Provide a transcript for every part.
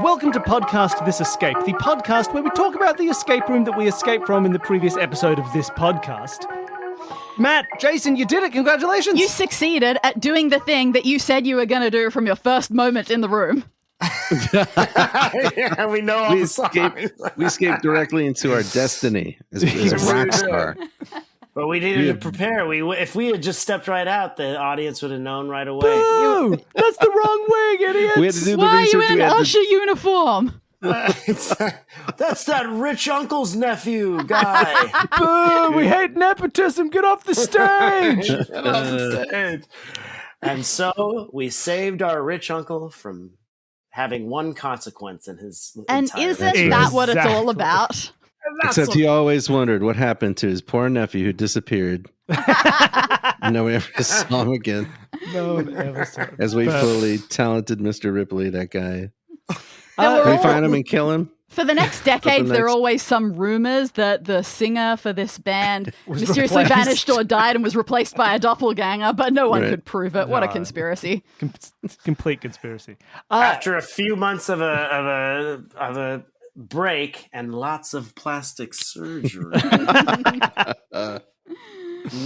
Welcome to Podcast This Escape, the podcast where we talk about the escape room that we escaped from in the previous episode of this podcast. Matt, Jason, you did it. Congratulations. You succeeded at doing the thing that you said you were going to do from your first moment in the room. Yeah, we know all the songs. We escaped directly into our destiny as a rock star. But we needed to prepare. If we had just stepped right out, the audience would have known right away. Boo! That's the wrong wing, idiots. We had to do the Why are research. you in an usher uniform? That's that rich uncle's nephew guy. Boo! We hate nepotism. Get off the stage. Get off the stage. And so we saved our rich uncle from having one consequence in his And entire isn't that what it's all about? Except he always wondered what happened to his poor nephew who disappeared. No one ever saw him again. No one ever saw him. As we fully talented Mr. Ripley, that guy. There Can we were find him and kill him? For the next decades, there are next- always some rumors that the singer for this band Was mysteriously replaced. vanished or died and was replaced by a doppelganger, but no one Right. could prove it. What a No. conspiracy. Complete conspiracy. After a few months of a break and lots of plastic surgery,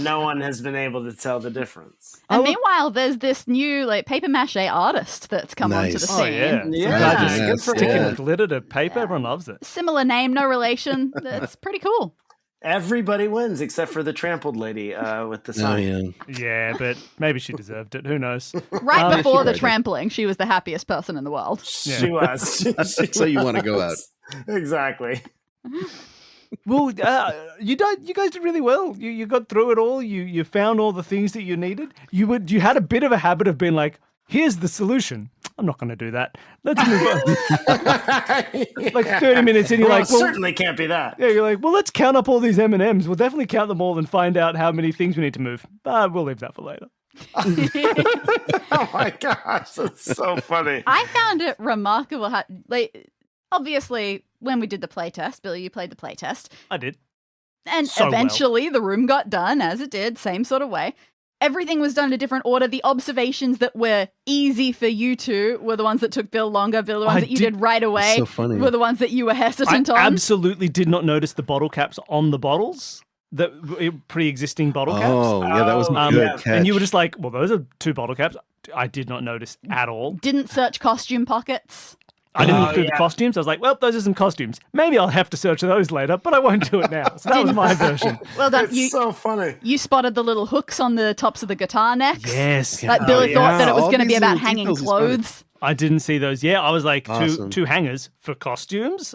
no one has been able to tell the difference. And meanwhile, there's this new paper mache artist that's come onto the Nice. scene. Oh, yeah. Yeah. Guy just Good for sticking him. glitter to paper. Everyone loves it. Similar name, no relation. That's pretty cool. Everybody wins except for the trampled lady with the Oh, sign. yeah. Yeah, but maybe she deserved it. Who knows? Right before the right. trampling, she was the happiest person in the world. She was. She So you wanna go out. was. Exactly. Well, you guys did really well. You got through it all. You found all the things that you needed. You had a bit of a habit of being like, here's the solution. I'm not going to do that. Let's move on. Like 30 minutes in, you're like, well, certainly can't be that. yeah, you're like, well, let's count up all these M&Ms. We'll definitely count them all and find out how many things we need to move. We'll leave that for later. Oh my gosh, that's so funny. I found it remarkable how, obviously, when we did the playtest, Billy, you played the playtest, I did. and So well. eventually the room got done as it did, same sort of way. Everything was done in a different order. The observations that were easy for you two were the ones that took Bill longer. Bill, the ones I that you did- did right away So funny. were the ones that you were I hesitant on. absolutely did not notice the bottle caps on the bottles, the pre-existing bottle caps. Oh, yeah, that was a Oh, good yeah. catch. And you were just like, well, those are 2 bottle caps. I did not notice at all. Didn't search costume pockets. I didn't look through yeah. the costumes. I was like, well, those are some costumes. Maybe I'll have to search those later, but I won't do it now. So that was my version. Well done. It's so funny. You spotted the little hooks on the tops of the guitar necks. Yes. Like Billy yeah. thought that it was All going to be these about little hanging details he spotted. clothes. I didn't see those. Yeah, I was like, Awesome. two hangers for costumes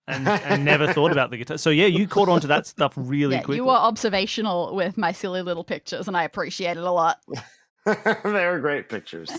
and never thought about the guitar. So, yeah, you caught on to that stuff really Yeah, quickly. you were observational with my silly little pictures, and I appreciate it a lot. They were great pictures.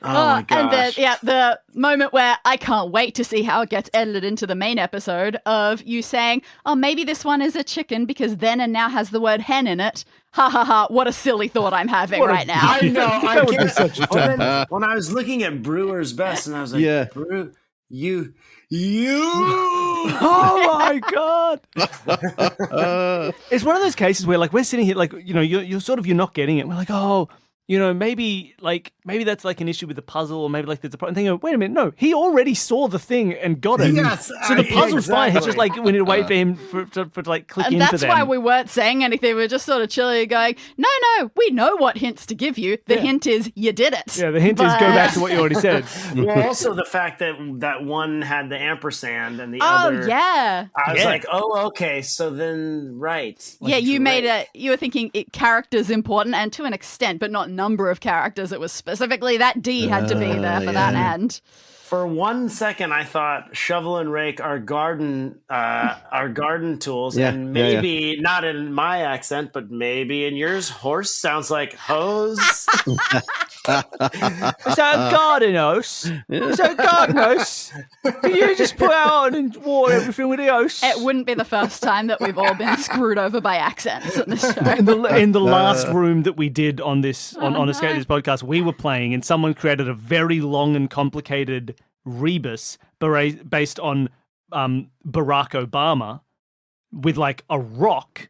Oh my And then, gosh. the moment where I can't wait to see how it gets edited into the main episode of you saying, oh, maybe this one is a chicken because then and now has the word hen in it. Ha ha ha, what a silly thought I'm having What a right now. I know. I That would be can't. such a When I was looking at Brewer's Best, and I was like, Yeah. Brew, you. Oh my god! It's one of those cases where, like, we're sitting here, like, you know, you're not getting it. We're like, oh, you know, maybe that's like an issue with the puzzle, or maybe like there's a problem. Thinking, wait a minute, no, he already saw the thing and got it. Yes, so the puzzle's fine. It's just exactly. like we need to wait for him for like click And into that's them. why we weren't saying anything. We were just sort of chilly going, no, we know what hints to give you. The Yeah. hint is you did it. Yeah, the hint is go back to what you already said. Well, also the fact that one had the ampersand and the Oh, other. yeah. I was Yeah. like, oh, okay. So then, right. Yeah, you made Great. you were thinking characters important, and to an extent, but not number of characters. It was specifically that D had to be there for that yeah. end. For 1 second, I thought shovel and rake are garden tools, Yeah, and yeah, maybe not in my accent, but maybe in yours, horse sounds like hose. Is that a garden hose? Is that a garden hose? Can you just put out on and water everything with the hose? It wouldn't be the first time that we've all been screwed over by accents in this show. In the last room that we did on this on Escape This podcast, we were playing, and someone created a very long and complicated rebus based on Barack Obama with like a rock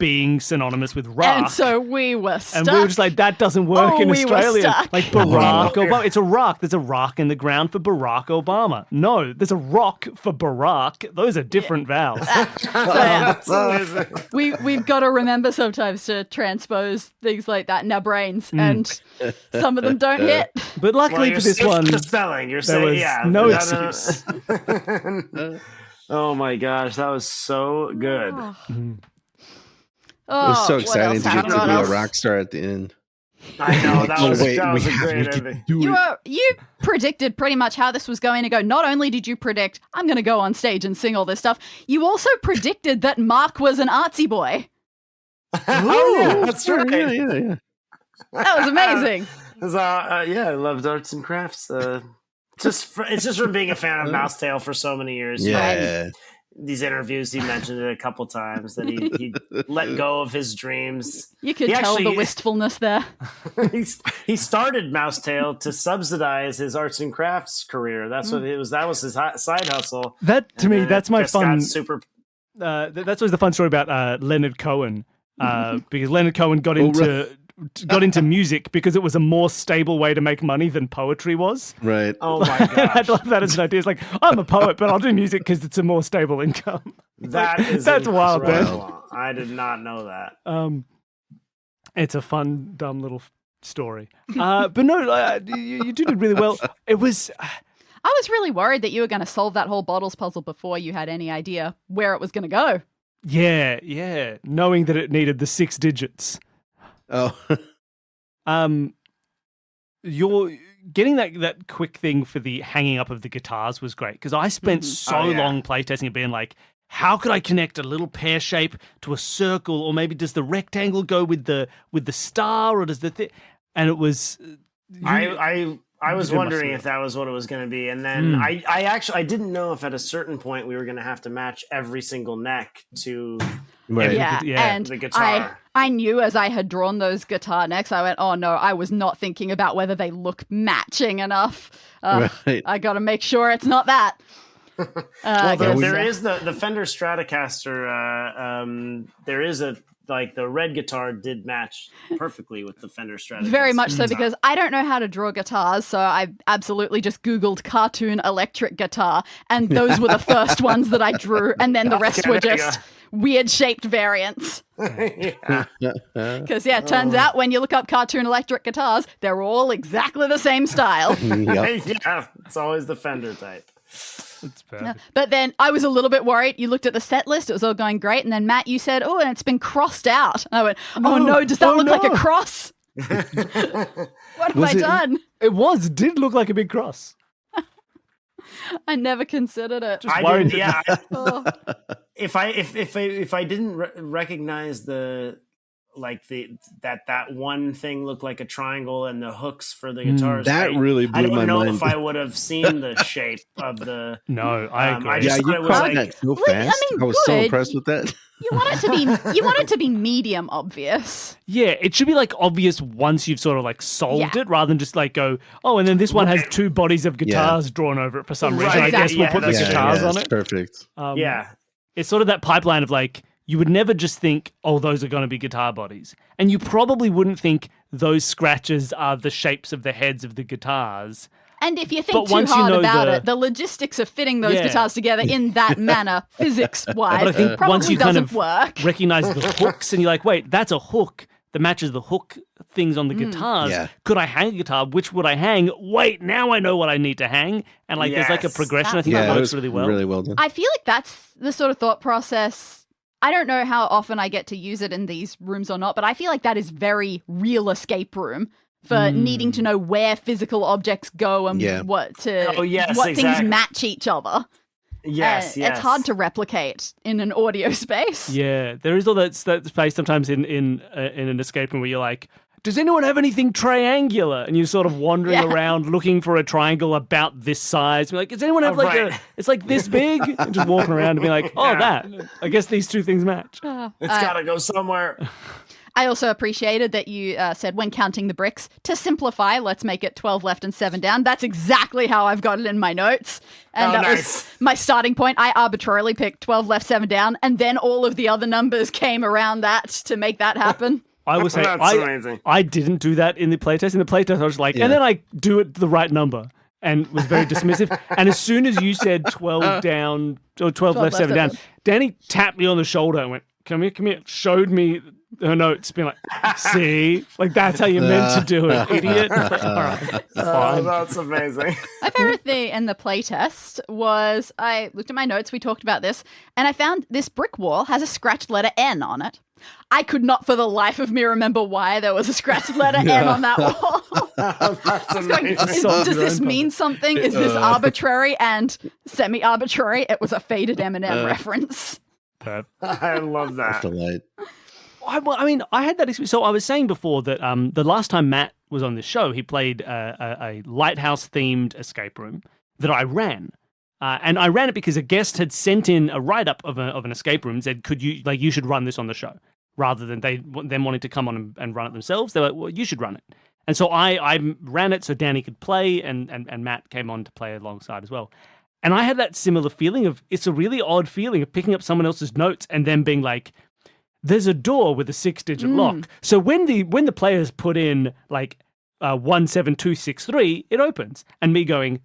being synonymous with rock. And so we were stuck. And we were just like, that doesn't work in we were Australia. stuck. Like Barack Obama. It's a rock. There's a rock in the ground for Barack Obama. No, there's a rock for Barack. Those are different vowels. We've got to remember sometimes to transpose things like that in our brains, and some of them don't hit. But luckily for this one, the spelling. You're there saying, was no excuse. Oh my gosh, that was so good. It was so what exciting else to get to happened? be What a rock else? star at the end. I know that was Wait, that was we a have great to get ending. to it. You predicted pretty much how this was going to go. Not only did you predict, I'm going to go on stage and sing all this stuff, you also predicted that Mark was an artsy boy. Oh yeah, that's right. Yeah. That was amazing. Yeah, I loved arts and crafts. It's just from being a fan of Mousetail for so many years. Yeah. These interviews, he mentioned it a couple times that he let go of his dreams. You could He tell actually- the wistfulness there. He started Mousetail to subsidize his arts and crafts career. That's what it was. That was his side hustle. that to And me, then that's it my just fun. got super. That's always the fun story about Leonard Cohen, because Leonard Cohen got into music because it was a more stable way to make money than poetry was. Right. Oh my I gosh, love that as an idea. It's like, I'm a poet, but I'll do music because it's a more stable income. that's wild, man. incredible. I did not know that. It's a fun, dumb little story. But no, you did really well. It was. I was really worried that you were going to solve that whole bottles puzzle before you had any idea where it was going to go. Yeah. Knowing that it needed the 6 digits. Oh. You're getting that quick thing for the hanging up of the guitars was great because I spent so Oh, yeah. long playtesting it being like, how could I connect a little pear shape to a circle, or maybe does the rectangle go with the star, or does the thing? And it was. I was did my wondering sweet. if that was what it was going to be, and then I didn't know if at a certain point we were going to have to match every single neck to. Right. Yeah, Yeah. and The guitar. I knew as I had drawn those guitar necks, I went, oh no, I was not thinking about whether they look matching enough. Right. I got to make sure it's not that. Well, Because, there is the Fender Stratocaster. There is the red guitar did match perfectly with the Fender Stratocaster. very much so, because I don't know how to draw guitars, so I absolutely just Googled cartoon electric guitar, and those were the first ones that I drew, and then the rest Okay, were there you just weird shaped variants. Yeah. Because, yeah, it turns out when you look up cartoon electric guitars, they're all exactly the same style. Yep. Yeah, it's always the Fender type. It's perfect. But then I was a little bit worried. You looked at the set list, it was all going great. And then, Matt, you said, oh, and it's been crossed out. And I went, oh no, does that look like a cross? What have Was I it- done? It did look like a big cross. I never considered it. I worried didn't, yeah. Oh. If I didn't recognize that one thing looked like a triangle and the hooks for the guitars, That really I blew don't my know mind. if I would have seen the shape of the. No, I agree. I Yeah, just you thought it was caught like- that so Well, I fast. I, mean, was so good. impressed with that. You want it to be medium obvious. Yeah, it should be like obvious once you've sort of like solved Yeah. it, rather than just like go, oh, and then this one has 2 bodies of guitars drawn over it for some reason. Right, I guess we'll exactly. put the Yeah, guitars on it's it. perfect. Yeah, It's sort of that pipeline of like, you would never just think, oh, those are going to be guitar bodies. And you probably wouldn't think those scratches are the shapes of the heads of the guitars. And if you But think too once you hard know about the- it, the logistics of fitting those Yeah. guitars together in that manner, But I physics-wise, think probably once you kind doesn't of work. recognize the hooks and you're like, wait, that's a hook that matches the hook things on the guitars. Yeah. Could I hang a guitar? Which would I hang? Wait, now I know what I need to hang. And like, there's like a Yes. progression. I think Yeah, that it works was really well. Really well done. I feel like that's the sort of thought process. I don't know how often I get to use it in these rooms or not, but I feel like that is very real escape room for needing to know where physical objects go and Yeah. what Oh, yes, things exactly. match each other. yes. It's hard to replicate in an audio space. Yeah, there is all that space sometimes in an escape room where you're like, does anyone have anything triangular? And you're sort of wandering Yeah. around looking for a triangle about this size. You're like, does anyone have Oh, like right. it's like this big? And just walking around and being like, oh, Yeah. that. I guess these 2 things match. It's got to go somewhere. I also appreciated that you said when counting the bricks, to simplify, let's make it 12 left and 7 down. That's exactly how I've got it in my notes. And that was my starting point. I arbitrarily picked 12 left, 7 down, and then all of the other numbers came around that to make that happen. I would say That's amazing. I didn't do that in the playtest. In the playtest, I was like, and then I do it the right number. And was very dismissive. And as soon as you said 12 down, or 12 left, 7 down, Danny tapped me on the shoulder and went, come here, showed me her notes, being like, see? Like, that's how you're meant to do it, idiot. Like, all right, fine. That's amazing. My favorite thing in the playtest was I looked at my notes, we talked about this, and I found this brick wall has a scratched letter N on it. I could not for the life of me remember why there was a scratched letter N on that wall. That's amazing. Does this mean something? Is this arbitrary and semi-arbitrary? It was a faded Eminem reference. I love that. Delight. I mean, I had that experience. So I was saying before that the last time Matt was on this show, he played a lighthouse-themed escape room that I ran. And I ran it because a guest had sent in a write-up of an escape room and said, you should run this on the show, rather than them wanting to come on and run it themselves. They were like, well, you should run it. And so I ran it so Danny could play, and Matt came on to play alongside as well. And I had that similar feeling of, it's a really odd feeling of picking up someone else's notes and then being like, there's a door with a 6-digit lock. So when the players put in like 17263, it opens. And me going,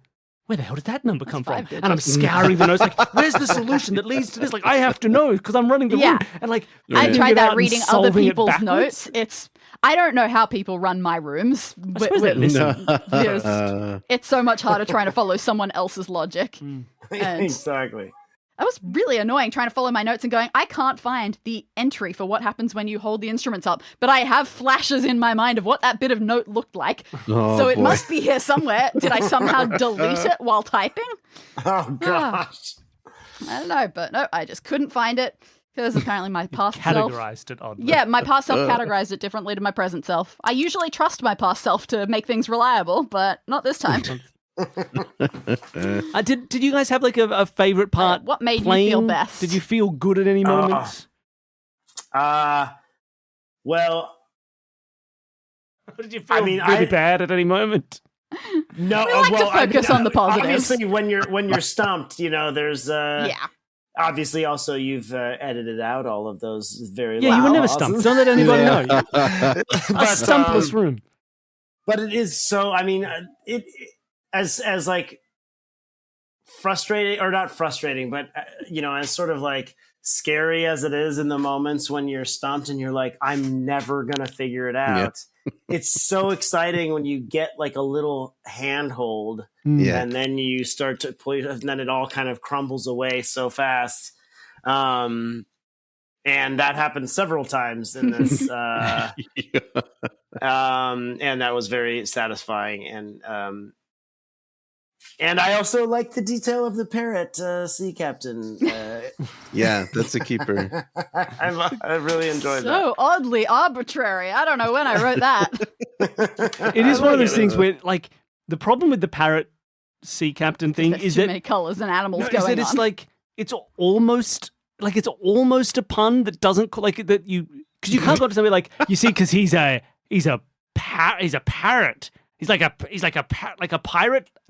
where the hell did that number come from? And I'm scouring the notes, like, where's the solution that leads to this? Like, I have to know because I'm running the room. And like, I tried that reading other people's notes. I don't know how people run my rooms. It's so much harder trying to follow someone else's logic. Exactly. That was really annoying trying to follow my notes and going, I can't find the entry for what happens when you hold the instruments up, but I have flashes in my mind of what that bit of note looked like. So it must be here somewhere. Did I somehow delete it while typing? Oh, gosh. I don't know, but no, I just couldn't find it because apparently my past self... Categorized it oddly. Yeah, my past self categorized it differently to my present self. I usually trust my past self to make things reliable, but not this time. Did you guys have like a favorite part? What made playing? you feel best? Did you feel good at any moments? Well, did you feel really bad at any moment? No, we like to focus on the positives. Obviously, when you're stumped, there's obviously also you've edited out all of those very you were never stumped. Don't let anybody know. A stumpless room. But it is so. I mean, it as like frustrating, or not frustrating, but as sort of like scary as it is in the moments when you're stumped and you're like, I'm never gonna figure it out. It's so exciting when you get like a little handhold, and then you start to play, and then it all kind of crumbles away so fast. And that happened several times in this, and that was very satisfying. And I also like the detail of the parrot sea captain. Yeah, that's a keeper. I really enjoyed that. So oddly arbitrary. I don't know when I wrote that. It is one of those things where, like, the problem with the parrot sea captain thing is too that many colors and animals going on. It's like it's almost a pun that doesn't like that you, because you can't go to somebody like, you see, because he's a parrot. He's like a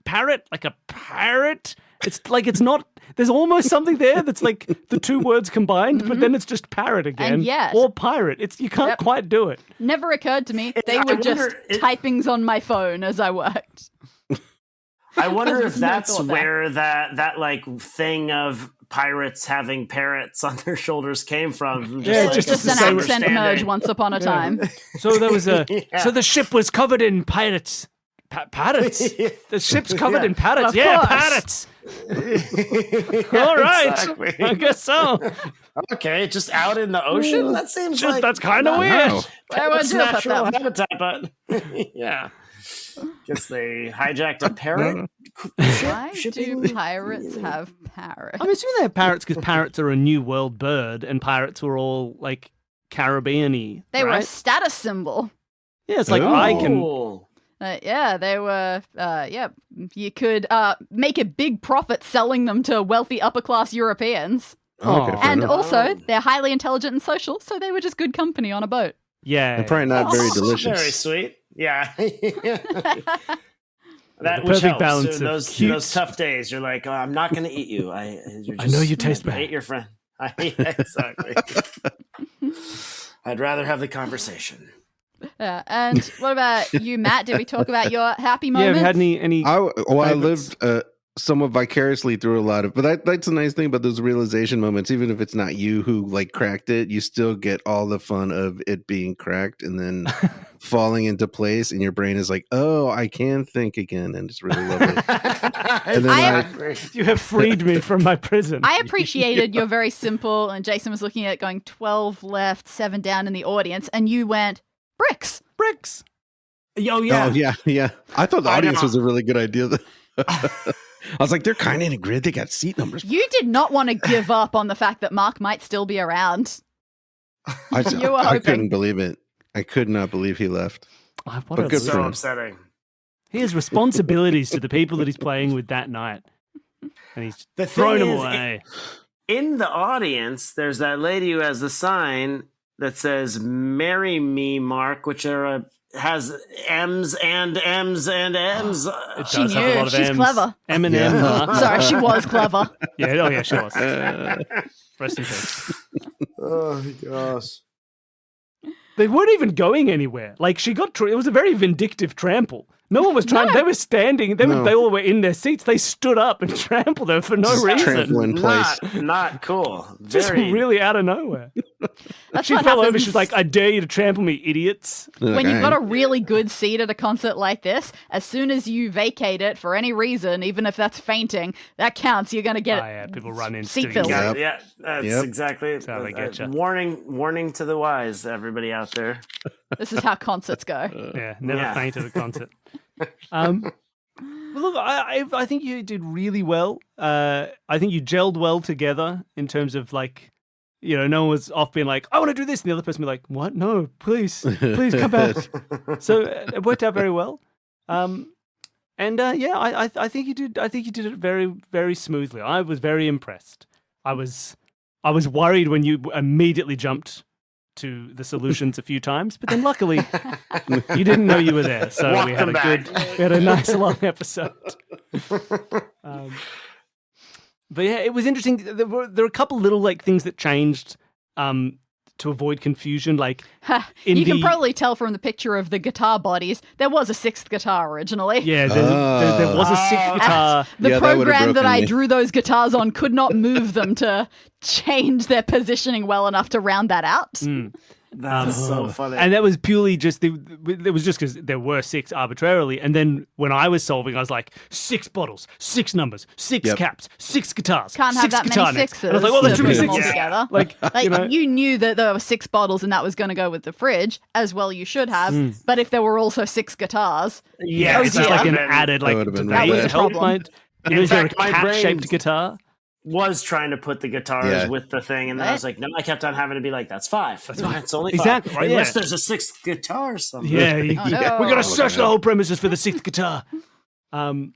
pirate. It's like, it's not, there's almost something there that's like the two words combined, but then it's just parrot again. And yet, or pirate. You can't quite do it. Never occurred to me. They were just typings on my phone as I worked. I wonder if that's where that like thing of pirates having parrots on their shoulders came from. Just an accent merge once upon a time. So there was so the ship was covered in pirates. Parrots? The ship's covered in parrots. Parrots. All right. Exactly. I guess so. Okay, just out in the ocean? That seems like... That's kind of weird. It's natural habitat, but... yeah. Guess they hijacked a parrot. Why do pirates have parrots? I'm assuming they have parrots because parrots are a New World bird, and pirates were all, like, Caribbean-y. They were a status symbol. Yeah, it's like, I can... they were, you could make a big profit selling them to wealthy upper-class Europeans. Okay, and also, they're highly intelligent and social, so they were just good company on a boat. Yeah. And probably not very delicious. Very sweet. Yeah. That The which perfect helps. balance In of those cute. those tough days, you're like, oh, I'm not going to eat you. I know you taste I bad. hate your friend. Exactly. I'd rather have the conversation. Yeah. And what about you, Matt? Did we talk about your happy Yeah, moments? have you had any I favorites? lived somewhat vicariously through a lot of, but that's a nice thing about those realization moments. Even if it's not you who like cracked it, you still get all the fun of it being cracked and then falling into place, and your brain is like, "Oh, I can think again," and it's really lovely. And then You have freed me from my prison. I appreciated your very simple, and Jason was looking at it going 12 left, 7 down in the audience, and you went, bricks. Bricks. Oh, yeah. Oh yeah. I thought the I audience know. was a really good idea. I was like, they're kind of in a grid. They got seat numbers. You did not want to give up on the fact that Mark might still be around. You were I hoping. couldn't believe it. I could not believe he left. Oh, what But a good loser. for So him. upsetting. He has responsibilities to the people that he's playing with that night. And he's The thrown thing them is, away. In the audience, there's that lady who has the sign that says "Marry Me, Mark," which has M's and M's and M's. It She does have a knew. lot of She's M's. clever. M&M. Yeah. Huh? Sorry, she was clever. Yeah, oh yeah, she was. Rest in peace. Oh gosh. They weren't even going anywhere. Like she got, it was a very vindictive trample. No one was trying. They were standing. They all were in their seats. They stood up and trampled her for no reason. Trample in place. Not cool. Just Very. really out of nowhere. That's She what fell over. happens She's like, "I dare you to trample me, idiots." when you've got a really good seat at a concert like this. As soon as you vacate it for any reason, even if that's fainting, that counts. You're going to get Oh, yeah, people run in. seat doing filled. that. Yeah, that's Yep. exactly. That's how they get ya. Warning to the wise, everybody out there. This is how concerts go. Yeah, never Yeah. faint at a concert. Well, look, I think you did really well. I think you gelled well together in terms of like, no one was off being like, "I want to do this," and the other person be like, "What? No, please come back." So it worked out very well. I think you did. I think you did it very, very smoothly. I was very impressed. I was worried when you immediately jumped to the solutions a few times, but then luckily you didn't know you were there, so Walk we had them a back. we had a nice long episode. But yeah, it was interesting. There were a couple little like things that changed to avoid confusion, like in You can the- probably tell from the picture of the guitar bodies, there was a 6th guitar originally. yeah, there was a sixth guitar. The Yeah, that would've program that broken I me. drew those guitars on could not move them to change their positioning well enough to round that out. That's so funny. And that was purely just it was just because there were 6 arbitrarily, and then when I was solving, I was like 6 bottles, 6 numbers, 6 Yep. caps, 6 guitars, Can't have 6 that guitar many necks. sixes And I was like, "Well, there's to too many put them all sixes." together. Like, Like, you knew that there were 6 bottles and that was going to go with the fridge, as well you should have. But if there were also 6 guitars, yeah, That was just like an added like. would've been that really was bad. help. Problem. Is there a fact, my cat-shaped brain- guitar? was trying to put the guitars Yeah. with the thing, and then I was like, no, I kept on having to be like, that's 5. It's only 5. Exactly, right, Unless yeah. there's a 6th guitar or something. Yeah, Oh, no. we're gonna search the whole premises for the 6th guitar. So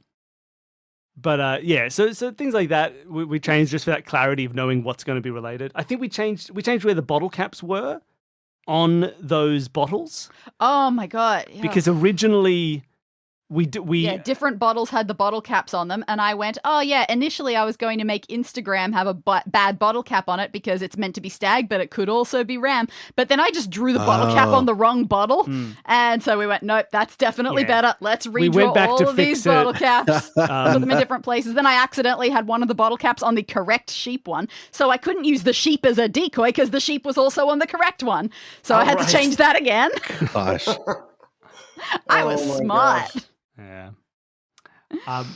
things like that we changed just for that clarity of knowing what's going to be related. I think we changed where the bottle caps were on those bottles oh my God. Yeah. because originally we Yeah, different bottles had the bottle caps on them, and I went, oh yeah, initially I was going to make Instagram have a bad bottle cap on it because it's meant to be Stag, but it could also be Ram. But then I just drew the bottle cap on the wrong bottle, and so we went, nope, that's definitely Yeah. better. Let's We redraw went back all to of these fix it. bottle caps, put them in different places. Then I accidentally had one of the bottle caps on the correct sheep one, so I couldn't use the sheep as a decoy because the sheep was also on the correct one. So I had right. to change that again. Gosh. I was Oh my smart. gosh. yeah. But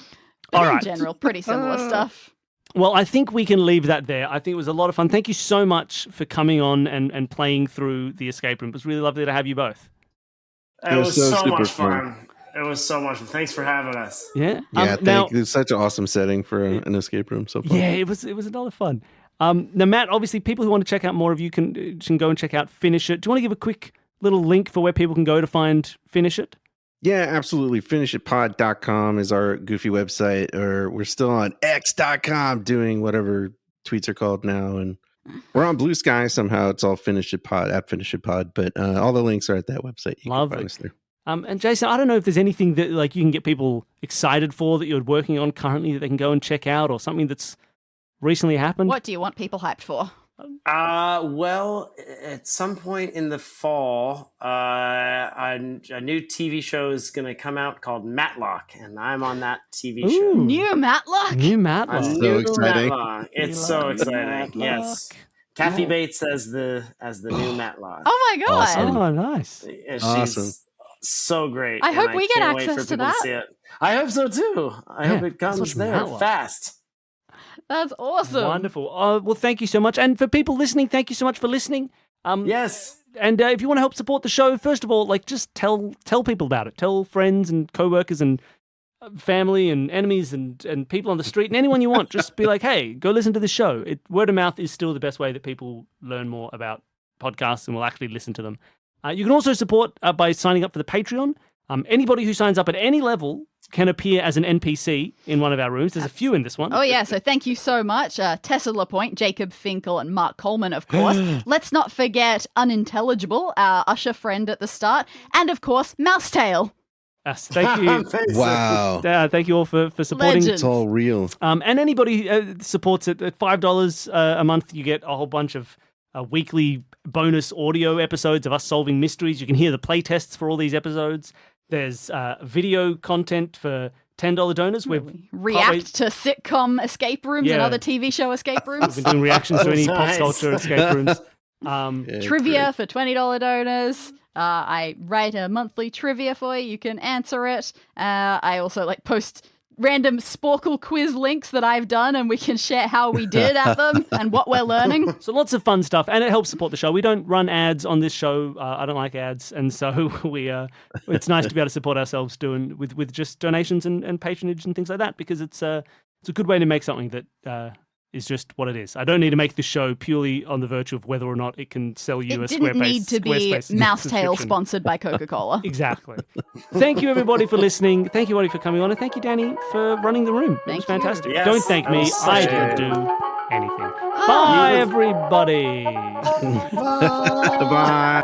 All in right. general, pretty similar stuff. Well, I think we can leave that there. I think it was a lot of fun. Thank you so much for coming on and playing through the escape room. It was really lovely to have you both. It It was was so so super much fun. fun. It was so much fun. Thanks for having us. Yeah. Yeah, now, thank you. It's such an awesome setting for an escape room. So fun. yeah, it was a lot of fun. Now, Matt, obviously, people who want to check out more of you can go and check out Finish It. Do you want to give a quick little link for where people can go to find Finish It? Yeah, absolutely. Finishitpod.com is our goofy website, or we're still on x.com doing whatever tweets are called now. And We're on Blue Sky somehow. It's all Finish It Pod, at Finish It Pod, but all the links are at that website. You Lovely. can find us there. And Jason, I don't know if there's anything that like you can get people excited for that you're working on currently that they can go and check out, or something that's recently happened. What do you want people hyped for? Well, at some point in the fall, a new TV show is going to come out called Matlock, and I'm on that TV show. Ooh. New Matlock? New Matlock. So New exciting. Matlock. It's We so love exciting. Matlock. Yes. Kathy Bates as the new Matlock. Oh my god. Awesome. Oh, nice. And Awesome. she's so great. I and hope we get can't wait access for to people that. see it. I hope so too. I hope it let's comes watch there Matlock. fast. That's awesome. Wonderful. Well, thank you so much. And for people listening, thank you so much for listening. Yes. And if you want to help support the show, first of all, like just tell people about it. Tell friends and coworkers and family and enemies and people on the street and anyone you want. Just be like, hey, go listen to this show. Word of mouth is still the best way that people learn more about podcasts and will actually listen to them. You can also support by signing up for the Patreon. Anybody who signs up at any level can appear as an NPC in one of our rooms. There's a few in this one. Oh, yeah. So thank you so much. Tessa Lapointe, Jacob Finkel, and Mark Coleman, of course. Let's not forget Unintelligible, our usher friend at the start. And, of course, Mousetail. Yes, thank you. Wow. Thank you all for supporting. Legend. It's all real. And anybody who supports it at $5 a month, you get a whole bunch of weekly bonus audio episodes of us solving mysteries. You can hear the play tests for all these episodes. There's video content for $10 donors. We've React to sitcom escape rooms and Yeah. other TV show escape rooms. been doing reactions to any pop Nice. culture escape rooms. Yeah, Trivia for $20 donors. I write a monthly trivia for you. You can answer it. I also post random Sporkle quiz links that I've done, and we can share how we did at them and what we're learning. So lots of fun stuff, and it helps support the show. We don't run ads on this show. I don't like ads, and so it's nice to be able to support ourselves doing with just donations and patronage and things like that, because it's a good way to make something that is just what it is. I don't need to make the show purely on the virtue of whether or not it can sell you It a didn't Squarespace. need to be Squarespace Mousetail subscription. sponsored by Coca-Cola. Exactly. Thank you, everybody, for listening. Thank you, everybody, for coming on. And thank you, Danny, for running the room. It was Thank you. fantastic. Yes, Don't thank that me. was so I didn't good. do anything. Bye, everybody. Bye.